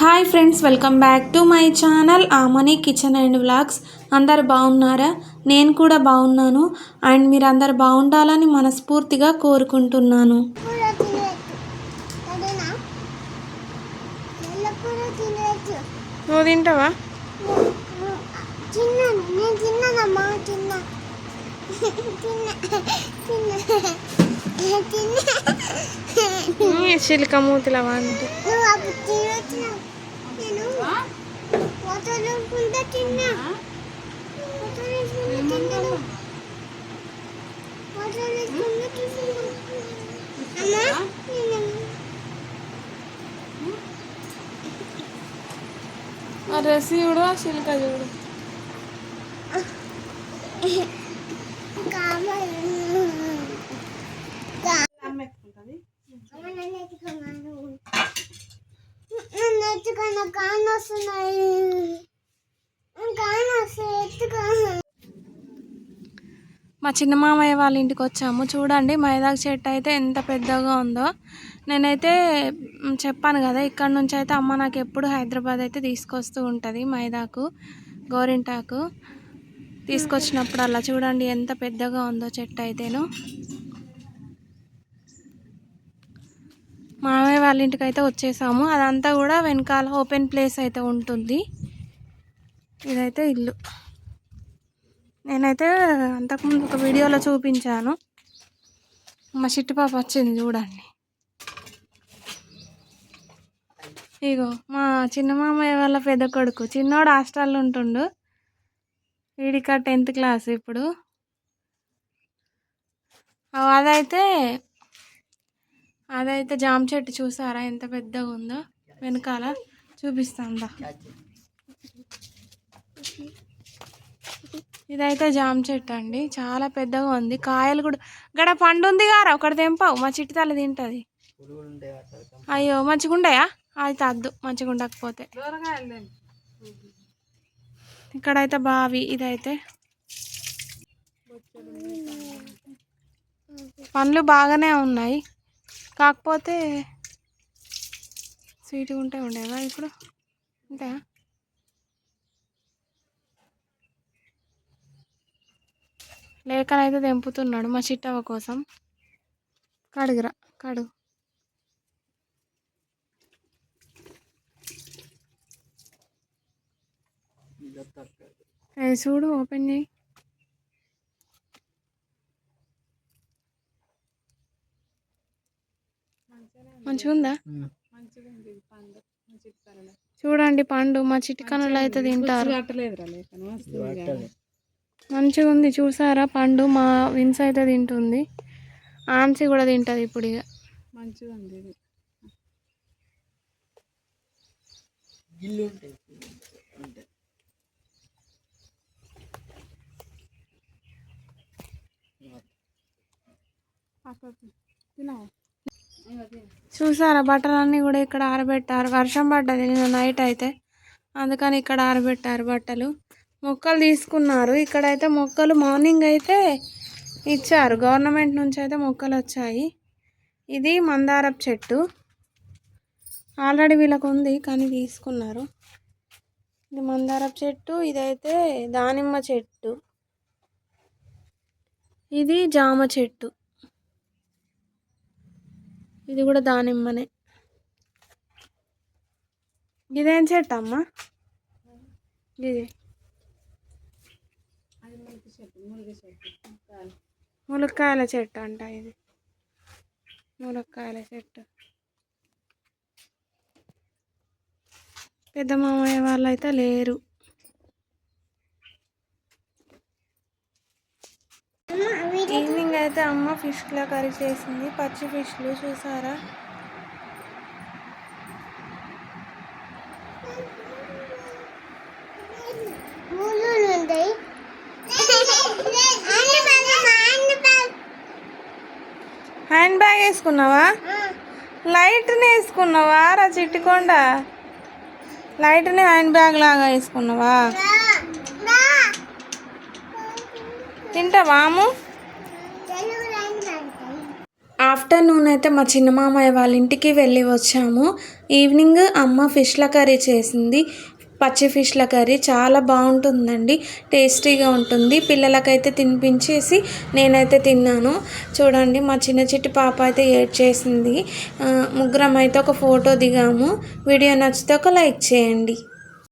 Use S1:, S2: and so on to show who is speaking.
S1: Hi friends, welcome back to my channel Amani kitchen and vlogs. అందరు బాగున్నారా? నేను కూడా బాగున్నాను. అండ్ మీరు అందరు బాగుండాలని మనస్ఫూర్తిగా కోరుకుంటున్నాను. నువ్వు తింటావా? చిలుక మూతిలా అంటే రసి చూడు, చిలుక చూడు. మా చిన్న మామయ్య వాళ్ళ ఇంటికి వచ్చాము. చూడండి మైదాకు చెట్టు అయితే ఎంత పెద్దగా ఉందో. నేనైతే చెప్పాను కదా, ఇక్కడ నుంచి అయితే అమ్మ నాకు ఎప్పుడు హైదరాబాద్ అయితే తీసుకొస్తూ ఉంటుంది. మైదాకు గోరింటాకు తీసుకొచ్చినప్పుడు అలా చూడండి ఎంత పెద్దగా ఉందో చెట్టు అయితేను. మామయ్య వాళ్ళ ఇంటికి అయితే వచ్చేసాము. అదంతా కూడా వెనకాల ఓపెన్ ప్లేస్ అయితే ఉంటుంది. ఇదైతే ఇల్లు. నేనైతే అంతకుముందు ఒక వీడియోలో చూపించాను. మా చిట్టి పాప వచ్చింది చూడండి. ఇగో మా చిన్న మామయ్య వాళ్ళ పెద్ద కొడుకు, చిన్నోడు హాస్టల్లో ఉంటుండు. వీడిక 10th క్లాస్ ఇప్పుడు. అదైతే జామ చెట్టు చూసారా ఎంత పెద్దగా ఉందో. వెనకాల చూపిస్తాందా. ఇదైతే జామ చెట్టు అండి, చాలా పెద్దగా ఉంది. కాయలు కూడా గడ పండు ఉంది గారా, ఒకటి తెంపావు. మా చిట్టి తల్లి తింటుంది. అయ్యో మంచిగా ఉండయా? అది తద్దు, మంచిగా ఉండకపోతే. ఇక్కడైతే బావి. ఇదైతే పండ్లు బాగానే ఉన్నాయి, కాకపోతే స్వీట్గా ఉండేవా ఇప్పుడు? ఉంటాయా? లేకనైతే తెంపుతున్నాడు మా చిట్టవ్వ కోసం. కడుగురా, కడుగు. చూడు, ఓపెన్ చేయి. మంచిగా ఉందా? చూడండి పండు. మా చిట్టి కనులు అయితే తింటారు. మంచిగా ఉంది చూసారా పండు. మా విన్స్ అయితే తింటుంది. ఆన్సీ కూడా తింటుంది ఇప్పుడు. ఇక మంచిగా ఉంది. చూసారా బట్టలన్నీ కూడా ఇక్కడ ఆరబెట్టారు. వర్షం పడ్డది నిన్న నైట్ అయితే, అందుకని ఇక్కడ ఆరబెట్టారు బట్టలు. మొక్కలు తీసుకున్నారు. ఇక్కడైతే మొక్కలు మార్నింగ్ అయితే ఇచ్చారు, గవర్నమెంట్ నుంచి అయితే మొక్కలు వచ్చాయి. ఇది మందారపు చెట్టు, ఆల్రెడీ వీళ్ళకు ఉంది కానీ తీసుకున్నారు. ఇది మందారపు చెట్టు. ఇదైతే దానిమ్మ చెట్టు. ఇది జామ చెట్టు. ఇది కూడా దానిమ్మనే. ఇదేం చెట్టు అమ్మా? ఇది ములక్కాయల చెట్టు అంట. ఇది ములక్కాయల చెట్టు. పెద్ద మామయ్య వాళ్ళు అయితే లేరు. ఈవినింగ్ అయితే అమ్మ ఫిష్లా కర్రీ చేసింది. పచ్చి ఫిష్లు చూసారా. హ్యాండ్ బ్యాగ్ వేసుకున్నావా? లైట్ని వేసుకున్నావా రా చిట్టికొండ? లైట్ని హ్యాండ్ బ్యాగ్ లాగా వేసుకున్నావా? తింటావా? ఆఫ్టర్నూన్ అయితే మా చిన్న మామయ్య వాళ్ళ ఇంటికి వెళ్ళి వచ్చాము. ఈవినింగ్ అమ్మ ఫిష్ల కర్రీ చేసింది. పచ్చి ఫిష్ల కర్రీ చాలా బాగుంటుందండి, టేస్టీగా ఉంటుంది. పిల్లలకైతే తినిపించేసి నేనైతే తిన్నాను. చూడండి మా చిన్న చిట్టి పాప అయితే ఏడ్చేసింది. ముగ్గురం అయితే ఒక ఫోటో దిగాము. వీడియో నచ్చితే ఒక లైక్ చేయండి.